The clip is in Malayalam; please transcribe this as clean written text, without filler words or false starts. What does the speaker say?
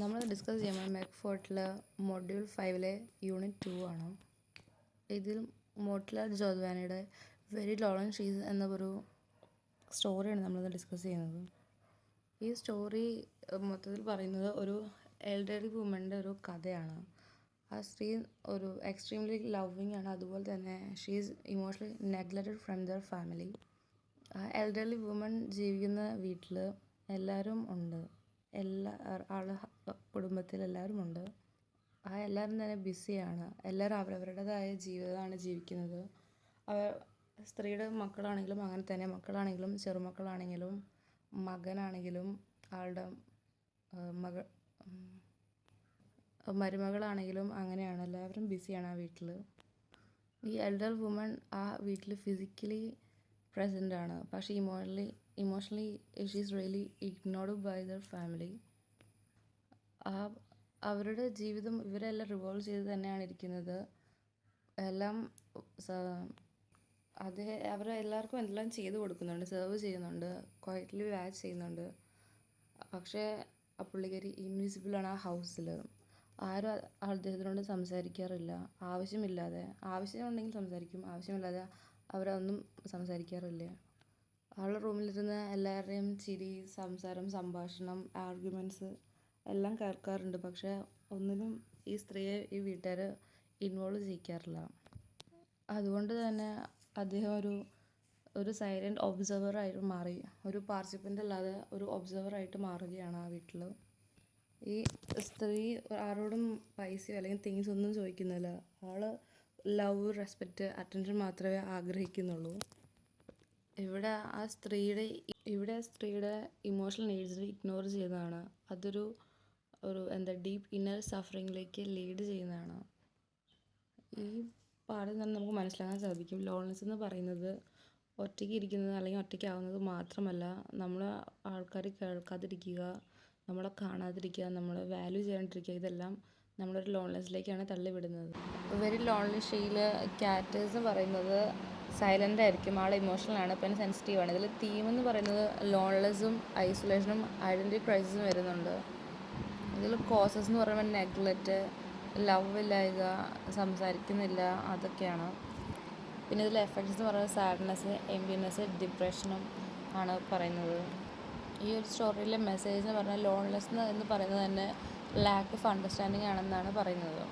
നമ്മൾ ഡിസ്കസ് ചെയ്യുമ്പോൾ മെക് ഫോർട്ടിൽ മൊഡ്യൂൾ 5 യൂണിറ്റ് 2 ആണ്. ഇതിൽ മോട്ടിലാർ ജോദ്വാനയുടെ വെരി ലോൺ ഷീസ് എന്ന ഒരു സ്റ്റോറിയാണ് നമ്മളിത് ഡിസ്കസ് ചെയ്യുന്നത്. ഈ സ്റ്റോറി മൊത്തത്തിൽ പറയുന്നത് ഒരു എൽഡർലി വുമൻ്റെ ഒരു കഥയാണ്. ആ സ്ത്രീ ഒരു എക്സ്ട്രീംലി ലവിങ് ആണ്. അതുപോലെ തന്നെ she's emotionally neglected from there family. ആ എൽഡർലി വുമൺ ജീവിക്കുന്ന വീട്ടിൽ എല്ലാവരും ഉണ്ട്. കുടുംബത്തിൽ എല്ലാവരും ഉണ്ട്. ആ എല്ലാവരും തന്നെ ബിസിയാണ്. എല്ലാവരും അവരവരുടേതായ ജീവിതമാണ് ജീവിക്കുന്നത്. സ്ത്രീയുടെ മക്കളാണെങ്കിലും അങ്ങനെ തന്നെ. മക്കളാണെങ്കിലും ചെറുമക്കളാണെങ്കിലും മകനാണെങ്കിലും ആളുടെ മരുമകളാണെങ്കിലും അങ്ങനെയാണ്. എല്ലാവരും ബിസിയാണ് ആ വീട്ടിൽ. ഈ എൽഡർ വുമൺ ആ വീട്ടിൽ ഫിസിക്കലി പ്രസൻ്റ് ആണ്, പക്ഷേ emotionally she's really ignored by their family. അവരുടെ ജീവിതം ഇവരെല്ലാം റിവോൾവ് ചെയ്ത് തന്നെയാണ് ഇരിക്കുന്നത്. എല്ലാം അവരെല്ലാവർക്കും എല്ലാം ചെയ്തു കൊടുക്കുന്നുണ്ട്, സെർവ് ചെയ്യുന്നുണ്ട്, ക്വയറ്റ്ലി വാച്ച് ചെയ്യുന്നുണ്ട്. പക്ഷേ ആ പുള്ളിക്കാരി ഇൻവിസിബിളാണ് ആ ഹൗസിൽ. ആരും അദ്ദേഹത്തിനോട് സംസാരിക്കാറില്ല. ആവശ്യമുണ്ടെങ്കിൽ സംസാരിക്കും, ആവശ്യമില്ലാതെ അവരൊന്നും സംസാരിക്കാറില്ല. ആളുടെ റൂമിലിരുന്ന് എല്ലാവരുടെയും ചിരി, സംഭാഷണം, ആർഗ്യുമെൻറ്റ്സ് എല്ലാം കേൾക്കാറുണ്ട്. പക്ഷേ ഒന്നിനും ഈ സ്ത്രീയെ ഈ വീട്ടുകാർ ഇൻവോൾവ് ചെയ്യിക്കാറില്ല. അതുകൊണ്ട് തന്നെ അദ്ദേഹം ഒരു സൈലൻറ്റ് ഒബ്സർവറായിട്ട് മാറി. ഒരു പാർട്ടിസിപ്പൻ്റ് അല്ലാതെ ഒരു ഒബ്സർവറായിട്ട് മാറുകയാണ് ആ വീട്ടിൽ. ഈ സ്ത്രീ ആരോടും പൈസയോ അല്ലെങ്കിൽ തിങ്സ് ഒന്നും ചോദിക്കുന്നില്ല. ആൾ ലവ്, റെസ്പെക്റ്റ്, അറ്റൻഷൻ മാത്രമേ ആഗ്രഹിക്കുന്നുള്ളൂ. ഇവിടെ സ്ത്രീയുടെ ഇമോഷണൽ നീഡ്സിനെ ഇഗ്നോർ ചെയ്യുന്നതാണ്. അതൊരു ഡീപ്പ് ഇന്നർ സഫറിങ്ങിലേക്ക് ലീഡ് ചെയ്യുന്നതാണ്. ഈ പാഠം തന്നെ നമുക്ക് മനസ്സിലാക്കാൻ സാധിക്കും. ലോൺനെസ് എന്ന് പറയുന്നത് ഒറ്റയ്ക്ക് ഇരിക്കുന്നത് അല്ലെങ്കിൽ ഒറ്റയ്ക്കാവുന്നത് മാത്രമല്ല, നമ്മൾ ആൾക്കാർ കേൾക്കാതിരിക്കുക, നമ്മളെ കാണാതിരിക്കുക, നമ്മൾ വാല്യൂ ചെയ്യാണ്ടിരിക്കുക, ഇതെല്ലാം നമ്മളൊരു ലോൺനെസ്സിലേക്കാണ് തള്ളിവിടുന്നത്. വെരി ലോൺലി ഷീയിൽ ക്യാരക്ടേഴ്സ് എന്ന് പറയുന്നത് സൈലൻ്റ് ആയിരിക്കും, ആൾ ഇമോഷണലാണ്, പിന്നെ സെൻസിറ്റീവാണ്. ഇതിൽ തീം എന്ന് പറയുന്നത് ലോൺലെസ്സും ഐസൊലേഷനും ഐഡൻറ്റിറ്റി ക്രൈസിസും വരുന്നുണ്ട്. ഇതിൽ കോസസ് എന്ന് പറയുമ്പോൾ നെഗ്ലക്റ്റ്, ലവ് ഇല്ലായ്ക, സംസാരിക്കുന്നില്ല, അതൊക്കെയാണ്. പിന്നെ ഇതിൽ എഫക്ട്സ് എന്ന് പറയുന്നത് സാഡ്നെസ്, എംപ്റ്റിനെസ്, ഡിപ്രഷനും ആണ് പറയുന്നത്. ഈ ഒരു സ്റ്റോറിയിലെ മെസ്സേജ് എന്ന് പറഞ്ഞാൽ ലോൺലെസ് എന്ന് പറയുന്നത് തന്നെ ലാക്ക് ഓഫ് അണ്ടർസ്റ്റാൻഡിങ് ആണെന്നാണ് പറയുന്നത്.